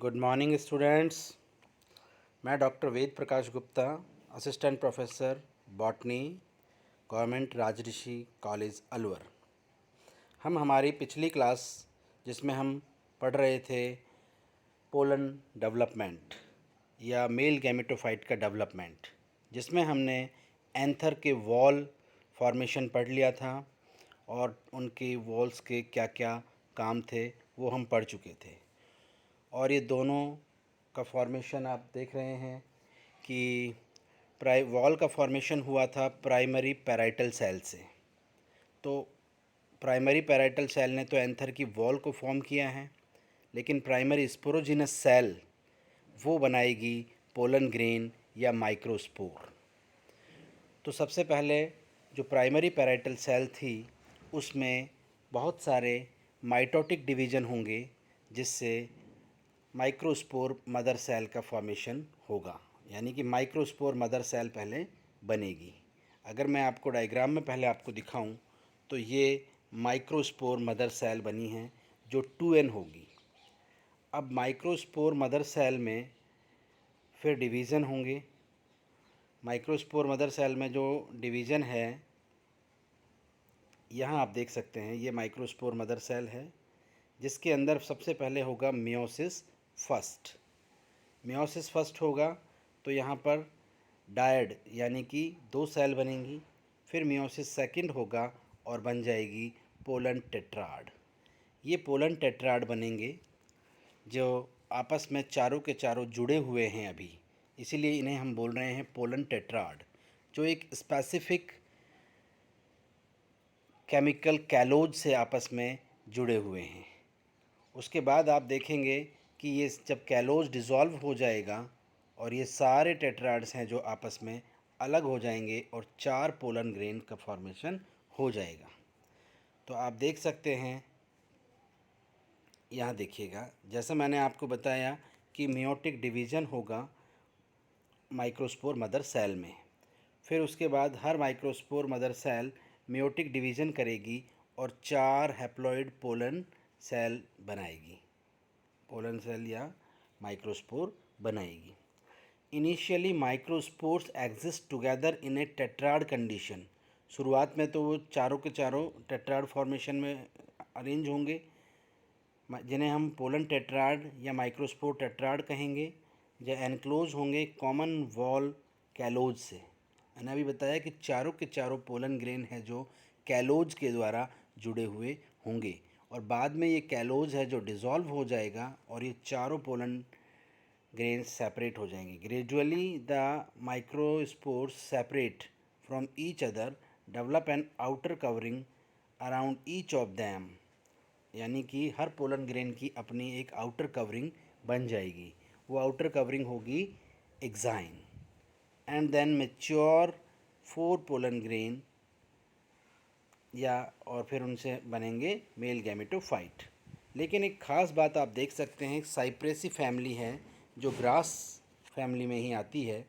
Good morning students. मैं doctor Ved Prakash Gupta, assistant professor botany, government Rajrishi college Alwar. हम हमारी पिछली क्लास जिसमें हम पढ़ रहे थे पोलन डेवलपमेंट या मेल गैमेटोफाइट का डेवलपमेंट, जिसमें हमने एंथर के वॉल फॉर्मेशन पढ़ लिया था और उनके वॉल्स के क्या क्या काम थे वो हम पढ़ चुके थे। और ये दोनों का फॉर्मेशन आप देख रहे हैं कि वॉल का फॉर्मेशन हुआ था प्राइमरी पैराइटल सेल से। तो प्राइमरी पैराइटल सेल ने तो एंथर की वॉल को फॉर्म किया है, लेकिन प्राइमरी स्पोरोजिनस सेल वो बनाएगी पोलन ग्रेन या माइक्रोस्पोर। तो सबसे पहले जो प्राइमरी पैराइटल सेल थी उसमें बहुत सारे माइटोटिक डिवीज़न होंगे, जिससे माइक्रोस्पोर मदर सेल का फॉर्मेशन होगा, यानी कि माइक्रोस्पोर मदर सेल पहले बनेगी। अगर मैं आपको डायग्राम में पहले आपको दिखाऊं तो ये माइक्रोस्पोर मदर सेल बनी है जो 2n होगी। अब माइक्रोस्पोर मदर सेल में फिर डिवीज़न होंगे। माइक्रोस्पोर मदर सेल में जो डिवीज़न है यहाँ आप देख सकते हैं, ये माइक्रोस्पोर मदर सेल है जिसके अंदर सबसे पहले होगा मियोसिस फर्स्ट। मियोसिस फर्स्ट होगा तो यहाँ पर डायड यानी कि 2 सेल बनेंगी। फिर मियोसिस सेकंड होगा और बन जाएगी पोलन टेट्राड। ये पोलन टेट्राड बनेंगे जो आपस में चारों के चारों जुड़े हुए हैं अभी, इसीलिए इन्हें हम बोल रहे हैं पोलन टेट्राड, जो एक स्पेसिफिक केमिकल कैलोज से आपस में जुड़े हुए हैं। उसके बाद आप देखेंगे कि ये जब कैलोज डिज़ोल्व हो जाएगा और ये सारे टेट्राड्स हैं जो आपस में अलग हो जाएंगे और 4 पोलन ग्रेन का फॉर्मेशन हो जाएगा। तो आप देख सकते हैं, यहाँ देखिएगा, जैसा मैंने आपको बताया कि मियोटिक डिवीज़न होगा माइक्रोस्पोर मदर सेल में। फिर उसके बाद हर microspore mother cell meiotic division करेगी और 4 हैप्लॉइड पोलन सेल बनाएगी, पोलन सेल या माइक्रोस्पोर बनाएगी। Initially microspores exist together in a tetrad condition. शुरुआत में तो वो चारों के चारों टेट्राड फॉर्मेशन में अरेंज होंगे, जिन्हें हम पोलन टेट्राड या माइक्रोस्पोर टेट्राड कहेंगे, जो एनक्लोज होंगे कॉमन वॉल कैलोज से। मैंने अभी बताया कि चारों के चारों पोलन ग्रेन है जो कैलोज के द्वारा जुड़े हुए होंगे, और बाद में ये कैलोज है जो डिज़ोल्व हो जाएगा और ये चारों पोलन ग्रेन्स सेपरेट हो जाएंगे। Gradually the microspores separate from each other, develop an outer covering around each of them, यानी कि हर पोलन ग्रेन की अपनी एक आउटर कवरिंग बन जाएगी। वो आउटर कवरिंग होगी exine, and then mature 4 pollen grain या और फिर उनसे बनेंगे मेल गैमेटोफाइट। लेकिन एक ख़ास बात आप देख सकते हैं, साइप्रेसी फैमिली है जो ग्रास फैमिली में ही आती है।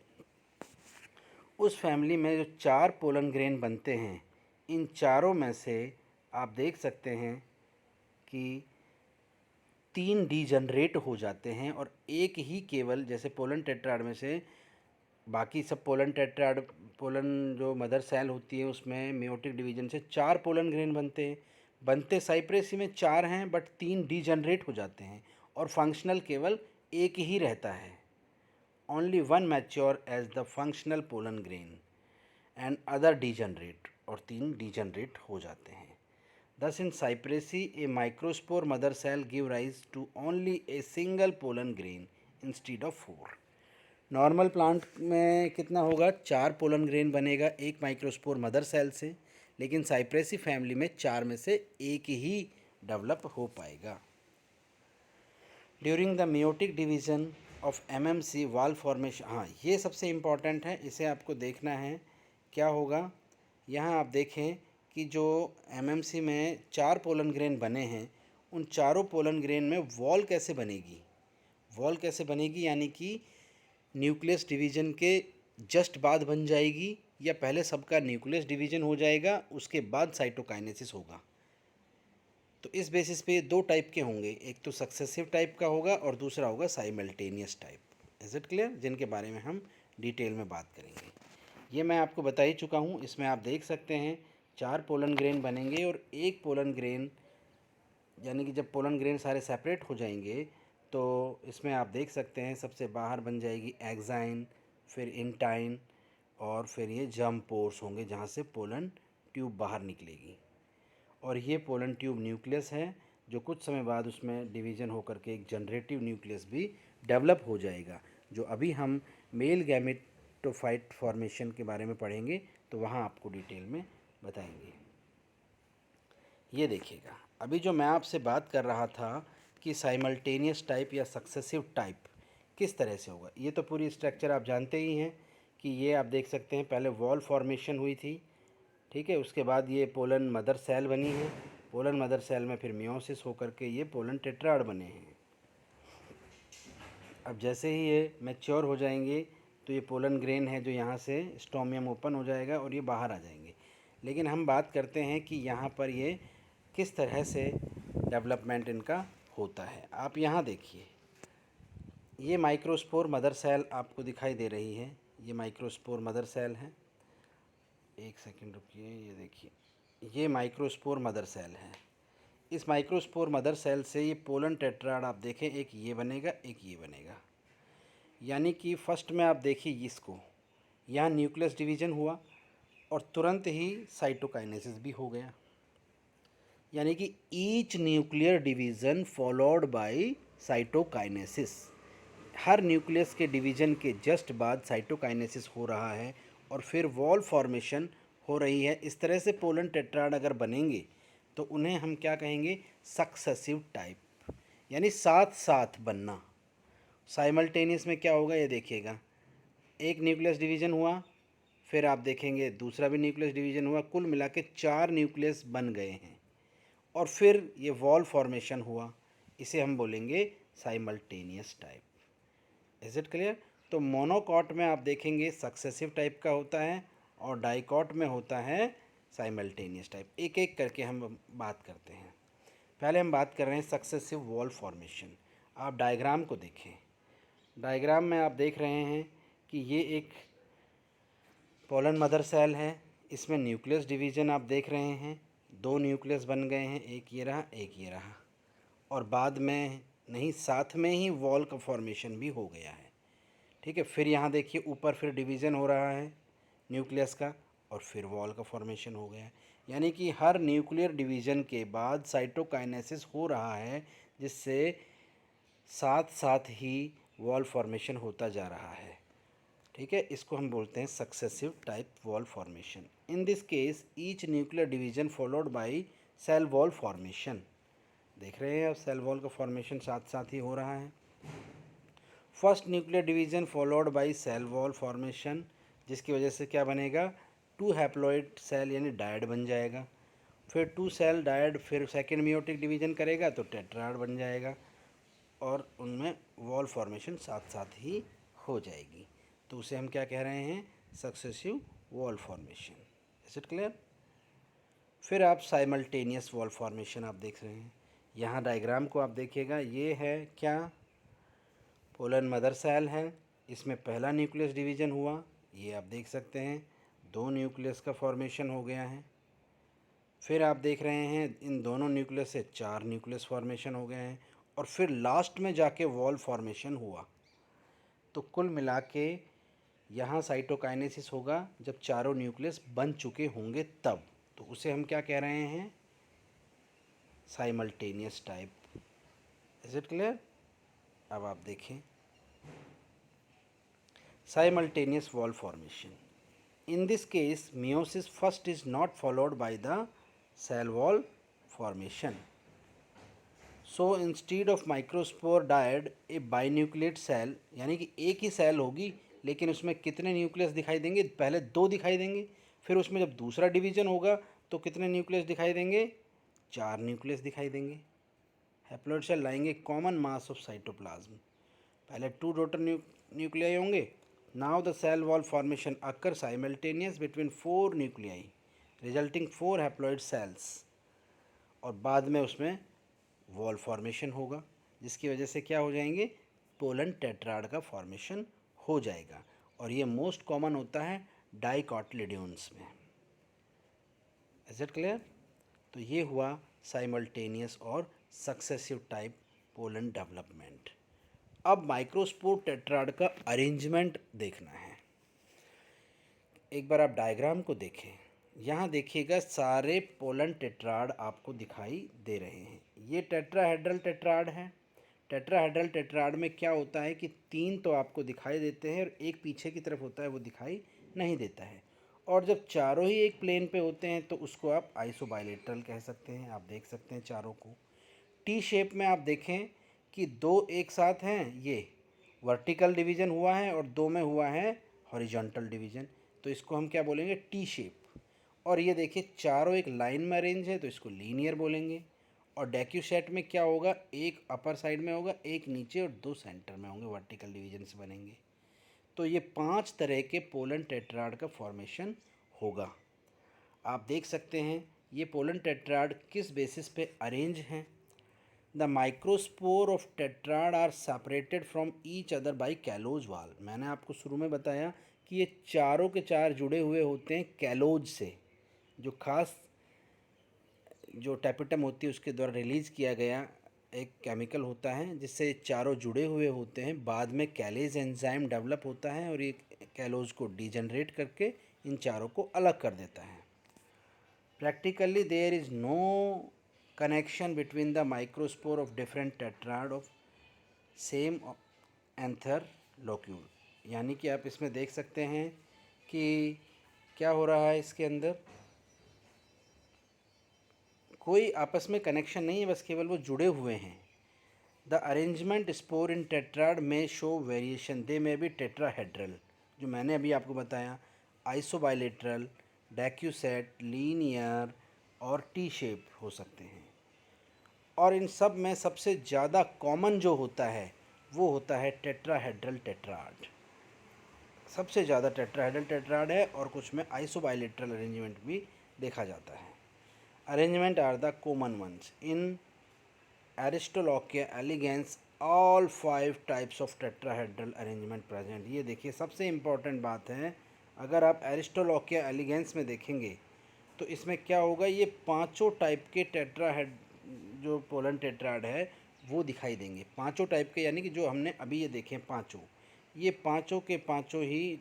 उस फैमिली में जो 4 पोलन ग्रेन बनते हैं, इन चारों में से आप देख सकते हैं कि 3 डीजनरेट हो जाते हैं और एक ही केवल, जैसे पोलन टेट्राड में से बाकी सब पोलन टेट्राड, पोलन जो मदर सेल होती है उसमें मियोटिक डिवीजन से 4 पोलन ग्रेन बनते हैं। बनते साइप्रेसी में 4 हैं, बट 3 डीजनरेट हो जाते हैं और फंक्शनल केवल एक ही रहता है। Only 1 mature age the functional pollen grain and other degenerate, और 3 डीजनरेट हो जाते हैं। Thus in Cypresse, a microspore mother cell give rise to only a single pollen grain instead of 4. Normal plant में कितना होगा, 4 पोलन ग्रेन बनेगा एक microspore mother cell से, लेकिन साइप्रेसी फैमिली में 4 में से एक ही डेवलप हो पाएगा। During the meiotic division of MMC wall formation, हाँ ये सबसे इम्पॉर्टेंट है, इसे आपको देखना है क्या होगा। यहाँ आप देखें कि जो एमएमसी में 4 पोलन ग्रेन बने हैं, उन चारों पोलन ग्रेन में वॉल कैसे बनेगी। वॉल कैसे बनेगी यानी कि न्यूक्लियस डिवीज़न के जस्ट बाद बन जाएगी, या पहले सबका न्यूक्लियस डिवीज़न हो जाएगा उसके बाद साइटोकाइनेसिस होगा। तो इस बेसिस पे दो टाइप के होंगे, एक तो सक्सेसिव टाइप का होगा और दूसरा होगा simultaneous type. Is it clear? जिनके बारे में हम डिटेल में बात करेंगे। ये मैं आपको बता ही चुका हूँ। इसमें आप देख सकते हैं 4 पोलन ग्रेन बनेंगे और एक पोलन ग्रेन, यानी कि जब पोलन ग्रेन सारे सेपरेट हो जाएंगे तो इसमें आप देख सकते हैं सबसे बाहर बन जाएगी एक्साइन, फिर इंटाइन, और फिर ये जर्म पोर्स होंगे जहाँ से पोलन ट्यूब बाहर निकलेगी। और ये पोलन ट्यूब न्यूक्लियस है जो कुछ समय बाद उसमें डिवीज़न होकर के एक जनरेटिव न्यूक्लियस भी डेवलप हो जाएगा, जो अभी हम मेल गैमेटोफाइट फॉर्मेशन के बारे में पढ़ेंगे तो वहाँ आपको डिटेल में बताएंगे। ये देखिएगा, अभी जो मैं आपसे बात कर रहा था कि साइमल्टेनियस टाइप या सक्सेसिव टाइप किस तरह से होगा, ये तो पूरी स्ट्रक्चर आप जानते ही हैं कि ये आप देख सकते हैं पहले वॉल फॉर्मेशन हुई थी, ठीक है, उसके बाद ये पोलन मदर सेल बनी है, पोलन मदर सेल में फिर मियोसिस होकर के ये पोलन टेट्राड बने हैं। अब जैसे ही ये मैच्योर हो जाएंगे तो ये पोलन ग्रेन है जो यहाँ से स्टोमियम ओपन हो जाएगा और ये बाहर आ जाएंगे। लेकिन हम बात करते हैं कि यहाँ पर ये किस तरह से डेवलपमेंट इनका होता है। आप यहाँ देखिए, ये माइक्रोस्पोर मदर सेल आपको दिखाई दे रही है, ये माइक्रोस्पोर मदर सेल है। एक सेकंड रुकिए, ये देखिए, ये माइक्रोस्पोर मदर सेल है। इस माइक्रोस्पोर मदर सेल से ये पोलन टेट्राड आप देखें, एक ये बनेगा एक ये बनेगा। यानी कि फर्स्ट में आप देखिए इसको, यहाँ न्यूक्लियस डिवीज़न हुआ और तुरंत ही साइटोकाइनेसिस भी हो गया। यानी कि each nuclear division followed bye cytokinesis, हर न्यूक्लियस के डिवीज़न के जस्ट बाद साइटोकाइनेसिस हो रहा है और फिर वॉल फॉर्मेशन हो रही है। इस तरह से पोलन टेट्राड अगर बनेंगे तो उन्हें हम क्या कहेंगे, सक्सेसिव टाइप, यानी साथ साथ बनना। साइमल्टेनियस में क्या होगा ये देखिएगा, एक न्यूक्लियस डिवीज़न हुआ, फिर आप देखेंगे दूसरा भी न्यूक्लियस डिवीज़न हुआ, कुल मिला के 4 न्यूक्लियस बन गए हैं और फिर ये वॉल फॉर्मेशन हुआ, इसे हम बोलेंगे simultaneous type. Is it clear? तो मोनोकॉट में आप देखेंगे सक्सेसिव टाइप का होता है और डाइकॉट में होता है साइमल्टेनियस टाइप। एक एक करके हम बात करते हैं। पहले हम बात कर रहे हैं सक्सेसिव वॉल फॉर्मेशन। आप डायग्राम को देखें, डायग्राम में आप देख रहे हैं कि ये एक पोलन मदर सेल है, इसमें न्यूक्लियस डिवीज़न आप देख रहे हैं, 2 न्यूक्लियस बन गए हैं, एक ये रहा एक ये रहा, और बाद में नहीं साथ में ही वॉल का फॉर्मेशन भी हो गया है, ठीक है। फिर यहाँ देखिए ऊपर फिर डिवीज़न हो रहा है न्यूक्लियस का और फिर वॉल का फॉर्मेशन हो गया है। यानी कि हर न्यूक्लियर डिवीज़न के बाद साइटोकाइनेसिस हो रहा है, जिससे साथ साथ ही वॉल फॉर्मेशन होता जा रहा है, ठीक है। इसको हम बोलते हैं successive type wall formation. In this case each nuclear division followed by cell wall formation. देख रहे हैं अब सेल वॉल का फॉर्मेशन साथ साथ ही हो रहा है। First nuclear division followed by cell wall formation, जिसकी वजह से क्या बनेगा, 2 हैप्लॉइड सेल यानी डायड बन जाएगा। फिर 2 सेल डायड फिर सेकेंड मियोटिक डिवीज़न करेगा तो टेट्राड बन जाएगा और उनमें वॉल फॉर्मेशन साथ साथ ही हो जाएगी। तो उसे हम क्या कह रहे हैं, successive wall formation. Is it clear? फिर आप साइमल्टेनियस वॉल फॉर्मेशन आप देख रहे हैं, यहाँ डायग्राम को आप देखिएगा, ये है क्या, पोलन मदर सेल है, इसमें पहला न्यूक्लियस डिवीज़न हुआ, ये आप देख सकते हैं 2 न्यूक्लियस का फॉर्मेशन हो गया है। फिर आप देख रहे हैं इन दोनों न्यूक्लियस से 4 न्यूक्लियस फॉर्मेशन हो गए हैं और फिर लास्ट में जाके वॉल फॉर्मेशन हुआ। तो कुल मिला के यहाँ साइटोकाइनेसिस होगा जब चारों न्यूक्लियस बन चुके होंगे तब, तो उसे हम क्या कह रहे हैं, simultaneous type. Is it clear? अब आप देखें simultaneous wall formation. In this case, meiosis first is not followed by the cell wall formation. So instead of microspore dyad, a binucleate cell, यानी कि एक ही सेल होगी लेकिन उसमें कितने न्यूक्लियस दिखाई देंगे, पहले 2 दिखाई देंगे, फिर उसमें जब दूसरा डिवीज़न होगा तो कितने न्यूक्लियस दिखाई देंगे, 4 न्यूक्लियस दिखाई देंगे। हैप्लॉइड सेल लाएंगे कॉमन मास ऑफ साइटोप्लाज्म, पहले 2 डॉटर न्यूक्लियाई होंगे। Now the cell wall formation occurs simultaneous between 4 nuclei, resulting 4 haploid cells. और बाद में उसमें वॉल फॉर्मेशन होगा, जिसकी वजह से क्या हो जाएंगे, पोलन टेट्राड का फॉर्मेशन हो जाएगा। और ये मोस्ट कॉमन होता है डाइकोटिलेडोन्स में। Is it clear? तो ये हुआ साइमल्टेनियस और सक्सेसिव टाइप पोलन डेवलपमेंट। अब माइक्रोस्पोर टेट्राड का अरेंजमेंट देखना है। एक बार आप डायग्राम को देखें, यहाँ देखिएगा सारे पोलन टेट्राड आपको दिखाई दे रहे हैं। ये टेट्राहेड्रल टेट्राड है। टेट्राहेड्रल टेट्राड में क्या होता है कि 3 तो आपको दिखाई देते हैं और एक पीछे की तरफ होता है, वो दिखाई नहीं देता है। और जब चारों ही एक प्लेन पे होते हैं तो उसको आप आइसोबाइलेटरल कह सकते हैं। आप देख सकते हैं चारों को। टी शेप में आप देखें कि 2 एक साथ हैं, ये वर्टिकल डिवीज़न हुआ है और 2 में हुआ है हॉरिजॉन्टल डिवीज़न, तो इसको हम क्या बोलेंगे, टी शेप। और ये देखिए चारों एक लाइन में अरेंज है तो इसको लीनियर बोलेंगे। और डेक्यूसेट में क्या होगा, एक अपर साइड में होगा, एक नीचे और 2 सेंटर में होंगे, वर्टिकल डिवीजन से बनेंगे। तो ये 5 तरह के पोलन टेट्राड का फॉर्मेशन होगा। आप देख सकते हैं ये पोलन टेट्राड किस बेसिस पे अरेंज हैं। The microspore of tetrad are separated from each other by callose wall. मैंने आपको शुरू में बताया कि ये चारों के चार जुड़े हुए होते हैं कैलोज से, जो खास जो टैपिटम होती है उसके द्वारा रिलीज़ किया गया एक केमिकल होता है, जिससे चारों जुड़े हुए होते हैं। बाद में कैलेज एंजाइम डेवलप होता है और ये कैलोज को डिजनरेट करके इन चारों को अलग कर देता है। Practically there is no connection between the microspore of different tetrad of same anther locule. यानी कि आप इसमें देख सकते हैं कि क्या हो रहा है, इसके अंदर कोई आपस में कनेक्शन नहीं है, बस केवल वो जुड़े हुए हैं। The arrangement spore in tetrad में शो वेरिएशन, दे में बी टेट्राहेड्रल, जो मैंने अभी आपको बताया, आइसोबाइलेटरल, डेक्यूसेट, लीनियर और टी शेप हो सकते हैं। और इन सब में सबसे ज़्यादा कॉमन जो होता है वो होता है टेट्राहेड्रल टेट्राड। सबसे ज़्यादा टेट्राहेड्रल टेट्राड है और कुछ में आइसोबाइलेटरल अरेंजमेंट भी देखा जाता है। Arrangement are the common ones in Aristolochia elegans, all 5 types of tetrahedral arrangement present. ये देखिए सबसे इम्पॉर्टेंट बात है, अगर आप एरिस्टोलोकिया एलिगेंस में देखेंगे तो इसमें क्या होगा, ये 5 टाइप के टेट्राहेड जो पोलन टेट्राड है वो दिखाई देंगे। 5 टाइप के, यानी कि जो हमने अभी ये देखे 5, ये 5 के 5 ही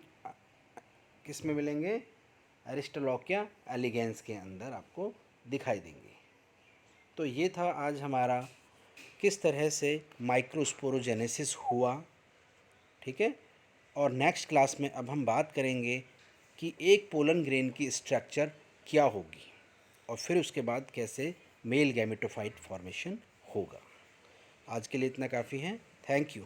किस में मिलेंगे, एरिस्टोलोकिया एलिगेंस के अंदर आपको दिखाई देंगे। तो ये था आज हमारा किस तरह से माइक्रोस्पोरोजेनेसिस हुआ, ठीक है। और नेक्स्ट क्लास में अब हम बात करेंगे कि एक पोलन ग्रेन की स्ट्रक्चर क्या होगी और फिर उसके बाद कैसे मेल गैमेटोफाइट फॉर्मेशन होगा। आज के लिए इतना काफ़ी है। Thank you.